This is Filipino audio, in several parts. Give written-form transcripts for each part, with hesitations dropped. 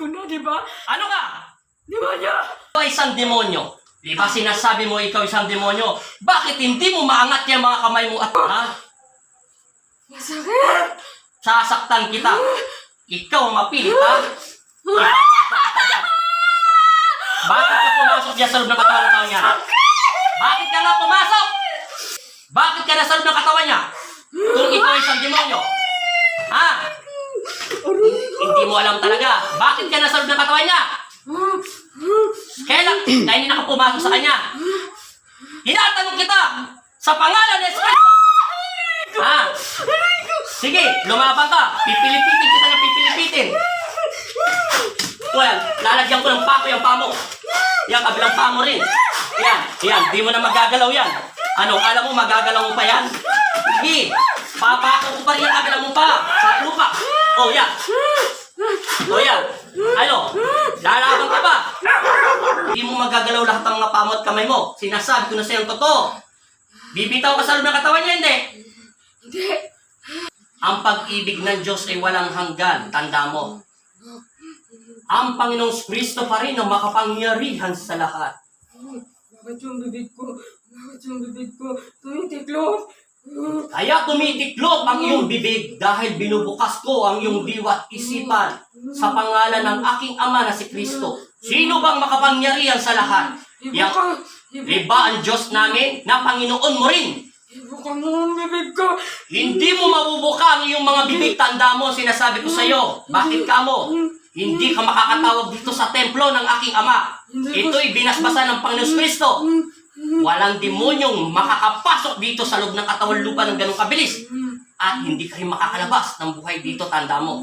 ko na, di ba? Ano ka? Demonyo! Ikaw ay isang demonyo. Di ba sinasabi mo ikaw isang demonyo? Bakit hindi mo maangat yung mga kamay mo at ha? Masakit! Sasaktan kita. Ikaw ang mapilit, ha? Ipapasok kita dyan. Bakit ka pumasok dyan sa loob ng katawan ng tao niya? Bakit ka nga pumasok? Bakit ka nasa loob ng katawan niya? Kung ikaw ay isang demonyo. Ha? Hindi mo alam talaga. Bakit ka nasa loob ng katawan niya? Kailan hindi na ka pumasok sa kanya? Hinatanong kita sa pangalan ni Espiritu. Ha? Sige, lumaban ka. Pipilipitin kita ng pipilipitin. Well, lalagyan ko ng pako yung pamo. Yan, kabilang pamo rin. Yan, di mo na magagalaw yan. Ano, alam mo magagalaw mo pa yan? Sige, papako ko pa rin yung kabilang mo pa. Sa lupa. Oh, yan. Oh, yan. Ano, lalaban ka ba? Hindi mo magagalaw lahat ng mga pamo at kamay mo. Sinasabi ko na sa'yo ang totoo. Bibitaw ka sa loob ng katawan niya, hindi? Hindi. Ang pag-ibig ng Diyos ay walang hanggan. Tanda mo. Ang Panginoong Kristo pa rin ang makapangyarihan sa lahat. Bakit yung bibig ko? Bakit yung bibig ko? Tumitiklop. Kaya tumitiklop ang iyong bibig dahil binubukas ko ang iyong diwa at isipan sa pangalan ng aking Ama na si Kristo. Sino bang makapangyarihan sa lahat? Iba ang Diyos namin na Panginoon mo rin. Ibuka mo ang bibig ko. Hindi mo mabubuka ang iyong mga bibig. Tanda mo, sinasabi ko sa iyo. Bakit ka mo? Hindi ka makakatawag dito sa templo ng aking Ama. Ito'y binasbasan ng Panginoon Kristo. Walang demonyong makakapasok dito sa loob ng katawan lupa ng ganong kabilis. At hindi kayo makakalabas ng buhay dito, tanda mo.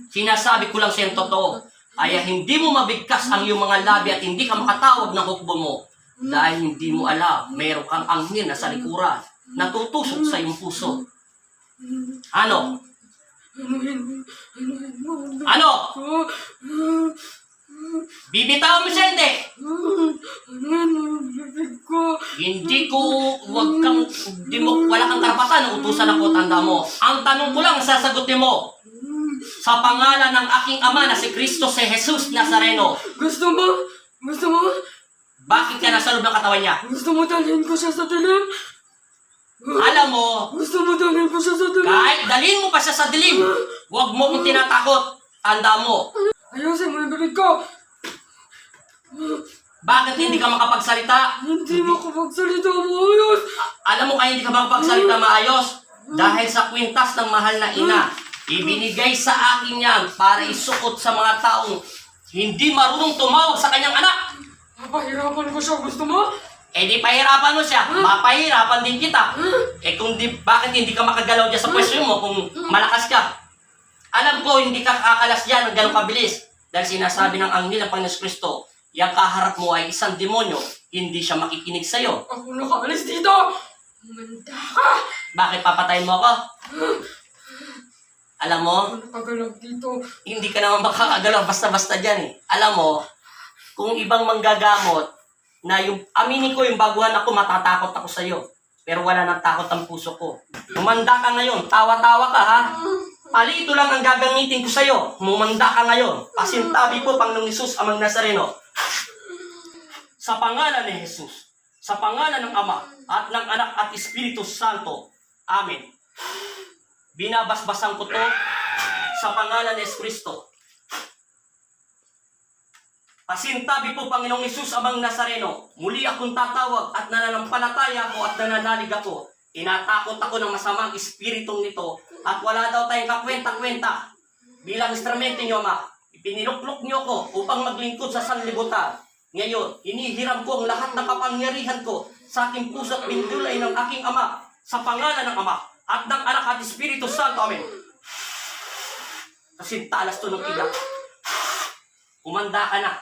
Sinasabi ko lang siyang totoo. Kaya hindi mo mabigkas ang iyong mga labi at hindi ka makatawag ng hukbo mo. Dahil hindi mo alam, mayroon kang anghel na sa likuran na tutusok sa iyong puso. Ano? Ano? Bibitaw mo siya, hindi? Hindi ko, wala kang karapatan na utusan ako, tanda mo. Ang tanong ko lang, sasagutin mo. Sa pangalan ng aking Ama na si Kristo, si Jesus Nazareno. Gusto mo? Gusto mo? Bakit ka nasa loob ng katawan niya? Gusto mo dalhin ko siya sa dilim? Alam mo, Gusto mo dalhin ko siya sa dilim? kahit dalhin mo pa siya sa dilim, huwag mo kong tinatakot. Tanda mo. Ayusin mo yung bibig ko. Bakit hindi ka makapagsalita? Hindi mo ko magsalita mo ayos. Alam mo kaya hindi ka makapagsalita maayos? Dahil sa kwintas ng mahal na ina, ibinigay sa akin yan para isukot sa mga taong hindi marunong tumawag sa kanyang anak. Papahirapan ko siya. Gusto mo? Eh di pahirapan mo siya, mapahirapan din kita. Eh kung di, bakit hindi ka makagalaw dyan sa pwesto mo kung malakas ka? Alam ko hindi ka kakalas dyan ng ganong kabilis. Dahil sinasabi ng anghel ng Panginoon Kristo, yung kaharap mo ay isang demonyo, hindi siya makikinig sa'yo. Ako nakaalis dito. Manda ka. Bakit papatayin mo ako? Alam mo, Ako nakagalaw dito. hindi ka naman makakagalaw basta-basta dyan eh. Alam mo, kung ibang manggagamot, na yung aminin ko yung baguhan ako, matatakot ako sa'yo. Pero wala nang takot ang puso ko. Umanda ka ngayon, tawa-tawa ka ha. Palito lang ang gagamitin ko sa'yo. Mumanda ka ngayon. Pasintabi po, Panginoong Hesus, Amang Nazareno. Sa pangalan ni Jesus, sa pangalan ng Ama, at ng Anak at Espiritu Santo. Amen. Binabasbasan ko to sa pangalan ni Kristo. Pasintabi po, Panginoong Hesus, Amang Nazareno. Muli akong tatawag at nananampalataya ako at nananalig ako. Tinatakot ako ng masamang espiritong nito at wala daw tayong kakwenta-kwenta. Bilang instrumento niyo, Ama, ipiniluklok niyo ko upang maglingkod sa sanlibutan. Ngayon, hinihiram ko ang lahat ng kapangyarihan ko sa aking puso at bindulay ng aking Ama sa pangalan ng Ama at ng Anak at Espiritu Santo. Amen. Kasi talas to ng iyak. Umanda ka na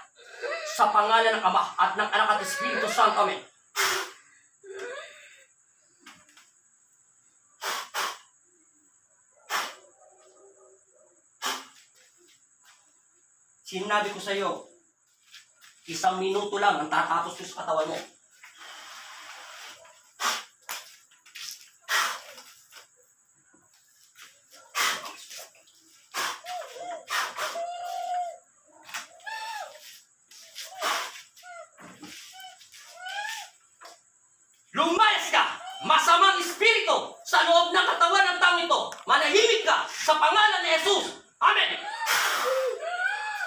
sa pangalan ng Ama at ng Anak at Espiritu Santo. Amen. Sinabi ko sa iyo, 1 minuto lang ang tatapos ko sa katawan mo. masamang espiritu sa loob ng katawan ng taong ito, manahimik ka sa pangalan ni Jesus. Amen.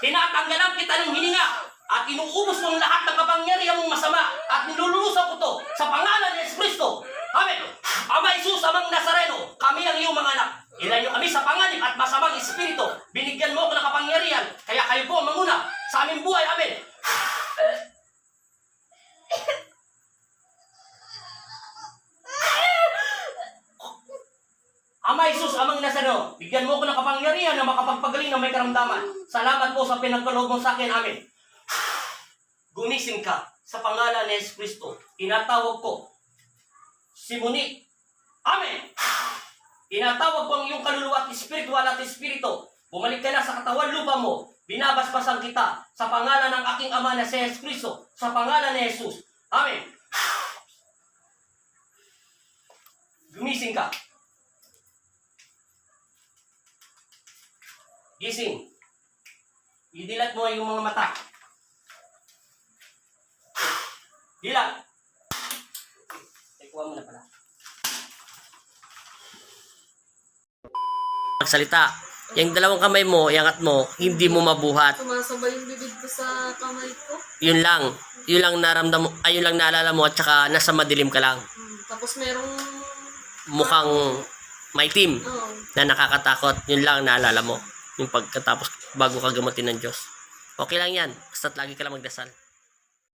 Tinatanggalan kita ng hininga at inuubos mong lahat ng kapangyarihan mong masama at nilulusaw ko to sa pangalan ni Kristo. Amen. Ama Jesus, Amang Nazareno, kami ang iyong mga anak. Ilayo kami sa panganib at masamang espiritu. Binigyan mo ako ng kapangyarihan, kaya kayo po ang manguna sa aming buhay. Amen. Ama Jesus, Amang Nazareno, bigyan mo ako ng kapangyarihan na makapagpagaling ng may karamdaman. Salamat po sa pinagkaloob mo sa akin. Amen. Gumising ka sa pangalan ni Kristo. Tinatawag ko si Monique. Amen. Tinatawag ko ang iyong kaluluwa at espiritual at espiritu. Bumalik ka na sa katawan lupa mo. Binabasbasan kita sa pangalan ng aking Ama na si Kristo. Sa pangalan ni Jesus. Amen. Gumising ka. Gising. Idilat mo yung mga mata. Dilat. Ikuha mo na pala. Magsalita. Yung dalawang kamay mo, iangat mo, hindi mo mabuhat. Sumasabay yung bibig ko sa kamay ko. Yun lang. Yun lang naramdam mo, ay yun lang naalala mo at saka nasa madilim ka lang. Tapos merong... Mukhang maitim Oo. na nakakatakot. Yun lang naalala mo. Yung pagkatapos bago ka gamutin ng Diyos. Okay lang yan. Basta't lagi ka lang magdasal.